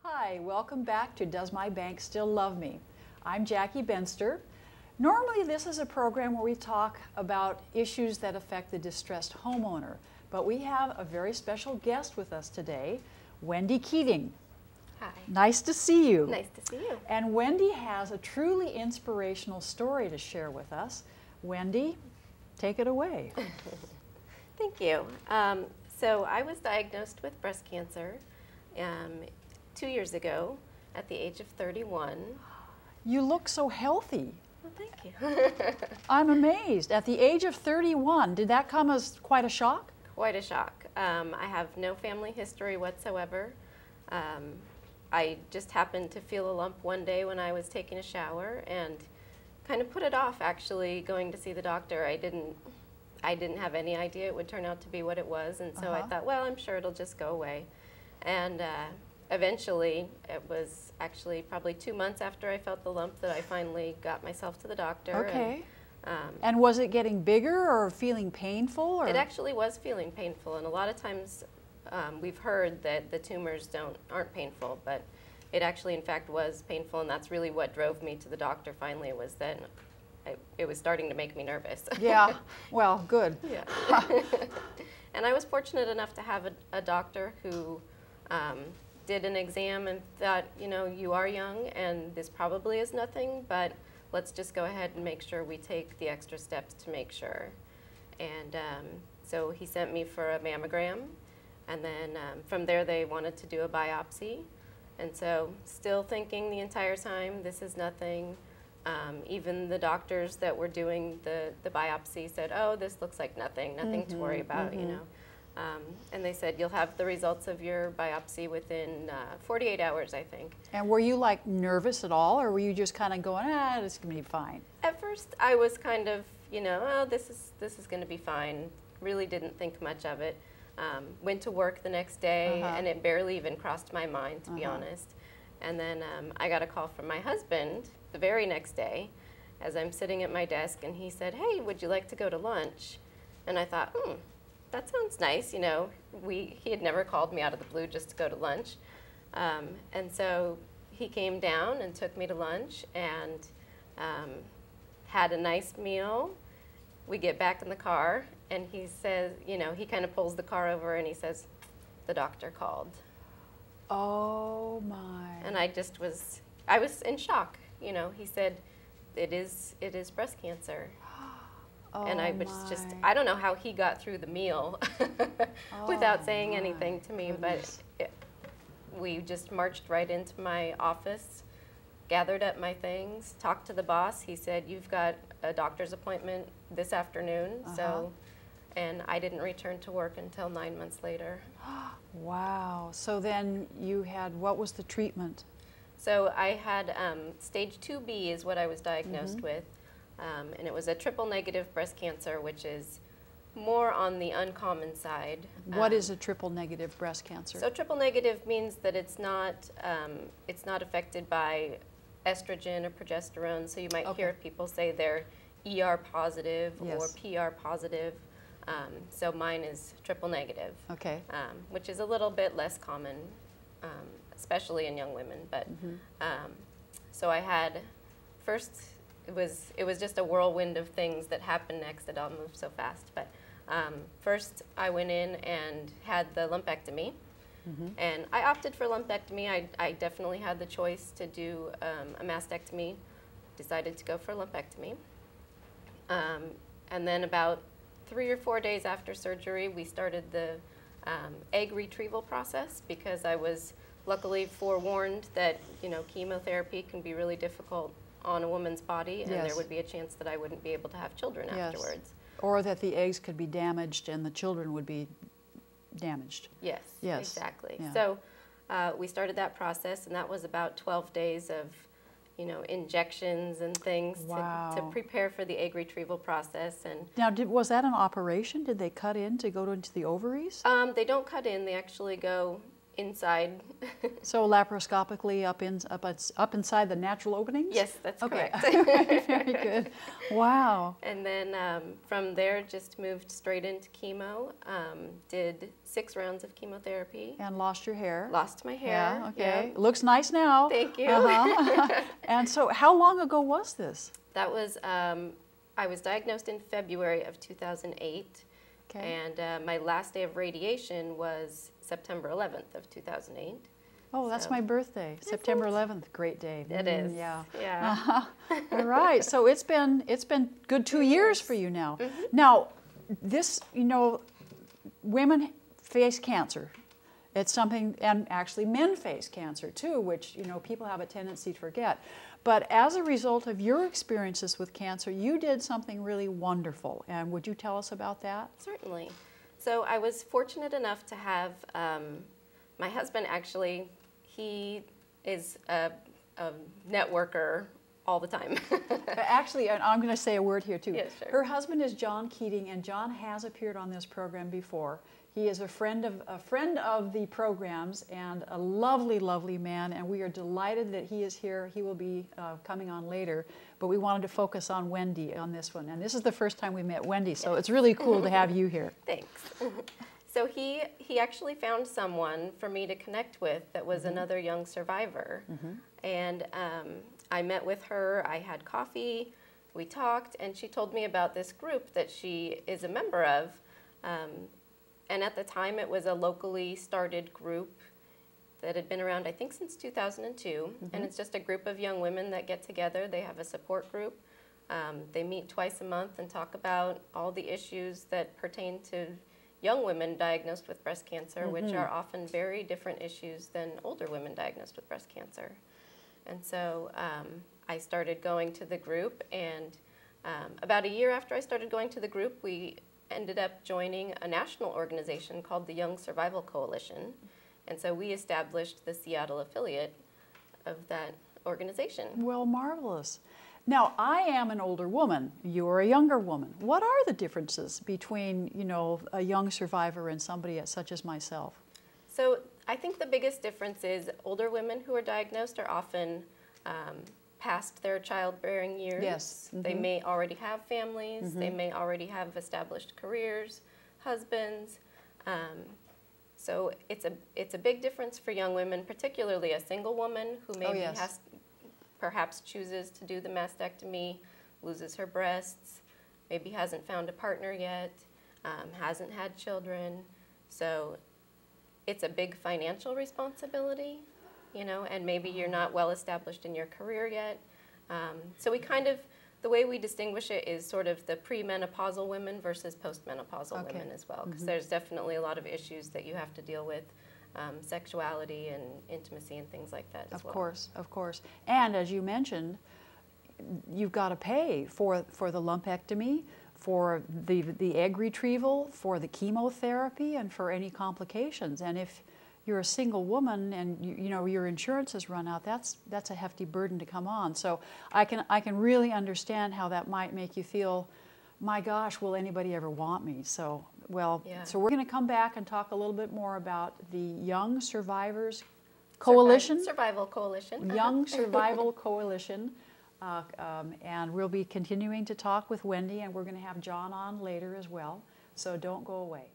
Hi, welcome back to Does My Bank Still Love Me? I'm Jackie Benster. Normally this is a program where we talk about issues that affect the distressed homeowner, but we have a very special guest with us today, Wendy Keating. Hi. Nice to see you. Nice to see you. And Wendy has a truly inspirational story to share with us. Wendy, take it away. Thank you. So I was diagnosed with breast cancer 2 years ago at the age of 31. You look so healthy. Well, thank you. I'm amazed. At the age of 31, did that come as quite a shock? Quite a shock. I have no family history whatsoever. I just happened to feel a lump one day when I was taking a shower and kind of put it off actually going to see the doctor. I didn't have any idea it would turn out to be what it was, and so I thought, well, I'm sure it'll just go away. And eventually, it was actually probably 2 months after I felt the lump that I finally got myself to the doctor. Okay. And was it getting bigger or feeling painful? Or? It actually was feeling painful, and a lot of times we've heard that the tumors aren't painful, but it actually in fact was painful, and that's really what drove me to the doctor finally, was that it was starting to make me nervous. Yeah, well, good. Yeah. And I was fortunate enough to have a doctor who did an exam and thought, you know, you are young and this probably is nothing, but let's just go ahead and make sure we take the extra steps to make sure. And so he sent me for a mammogram, and then from there they wanted to do a biopsy. And so still thinking the entire time, this is nothing. Even the doctors that were doing the biopsy said, oh, this looks like nothing to worry about, you know. And they said, you'll have the results of your biopsy within 48 hours, I think. And were you like nervous at all, or were you just kind of going, this is going to be fine? At first I was kind of, you know, oh, this is going to be fine. Really didn't think much of it. Went to work the next day, and it barely even crossed my mind, to be honest. And then I got a call from my husband the very next day as I'm sitting at my desk, and he said, hey, would you like to go to lunch? And I thought, that sounds nice, you know. He had never called me out of the blue just to go to lunch. And so he came down and took me to lunch and had a nice meal. We get back in the car, and he says, you know, he kind of pulls the car over and he says, the doctor called. Oh my. And I was in shock, you know. He said, it is breast cancer. Oh, and I was I don't know how he got through the meal without saying anything to me, but we just marched right into my office, gathered up my things, talked to the boss. He said, you've got a doctor's appointment this afternoon, and I didn't return to work until 9 months later. Wow. So then you had, what was the treatment? So I had stage 2B is what I was diagnosed with. And it was a triple negative breast cancer, which is more on the uncommon side. What is a triple negative breast cancer? So triple negative means that it's not affected by estrogen or progesterone. So you might hear people say they're ER positive or PR positive. So mine is triple negative, which is a little bit less common, especially in young women. But so I had first. It was just a whirlwind of things that happened next. It all moved so fast. But first, I went in and had the lumpectomy, and I opted for lumpectomy. I definitely had the choice to do a mastectomy. Decided to go for lumpectomy, and then about 3 or 4 days after surgery, we started the egg retrieval process, because I was luckily forewarned that, you know, chemotherapy can be really difficult on a woman's body, and there would be a chance that I wouldn't be able to have children afterwards. Or that the eggs could be damaged and the children would be damaged. Yes, exactly. Yeah. So we started that process, and that was about 12 days of, you know, injections and things to prepare for the egg retrieval process. And now, was that an operation? Did they cut in to go into the ovaries? They don't cut in. They actually go inside. So laparoscopically up inside the natural openings? Yes, that's okay. correct. Very good. Wow. And then from there, just moved straight into chemo. Did 6 rounds of chemotherapy. And lost your hair? Lost my hair. Yeah, okay. Yep. Looks nice now. Thank you. And so how long ago was this? That was, I was diagnosed in February of 2008. Okay. And my last day of radiation was September 11th of 2008. Oh, that's my birthday, September 11th. Great day. It is. Yeah. Yeah. All right. So it's been good 2 years for you now. Now, this, women face cancer. It's something, and actually men face cancer too, which, people have a tendency to forget. But as a result of your experiences with cancer, you did something really wonderful. And would you tell us about that? Certainly. So I was fortunate enough to have my husband, actually, he is a networker all the time. Actually, I'm going to say a word here too. Yes, sure. Her husband is John Keating, and John has appeared on this program before. He is a friend of the programs and a lovely, lovely man, and we are delighted that he is here. He will be coming on later, but we wanted to focus on Wendy on this one. And this is the first time we met Wendy, so it's really cool to have you here. Thanks. So he actually found someone for me to connect with that was another young survivor. And I met with her, I had coffee, we talked, and she told me about this group that she is a member of. And at the time, it was a locally started group that had been around, I think, since 2002. And it's just a group of young women that get together. They have a support group. They meet twice a month and talk about all the issues that pertain to young women diagnosed with breast cancer, which are often very different issues than older women diagnosed with breast cancer. And so I started going to the group, and about a year after I started going to the group, we ended up joining a national organization called the Young Survival Coalition. And so we established the Seattle affiliate of that organization. Well, marvelous. Now, I am an older woman. You're a younger woman. What are the differences between, a young survivor and somebody such as myself? So I think the biggest difference is older women who are diagnosed are often past their childbearing years. Yes. They may already have families. They may already have established careers, husbands. So it's a big difference for young women, particularly a single woman who maybe perhaps chooses to do the mastectomy, loses her breasts, maybe hasn't found a partner yet, hasn't had children. So it's a big financial responsibility, and maybe you're not well established in your career yet. So the way we distinguish it is sort of the premenopausal women versus postmenopausal women as well, because there's definitely a lot of issues that you have to deal with, sexuality and intimacy and things like that as well. Of course. And as you mentioned, you've got to pay for the lumpectomy, for the egg retrieval, for the chemotherapy, and for any complications. And if you're a single woman and your insurance has run out, that's a hefty burden to come on. So I can really understand how that might make you feel, my gosh, will anybody ever want me? So so we're going to come back and talk a little bit more about the Young Survivors Coalition. Survival Coalition. Young Survival Coalition. And we'll be continuing to talk with Wendy, and we're going to have John on later as well. So don't go away.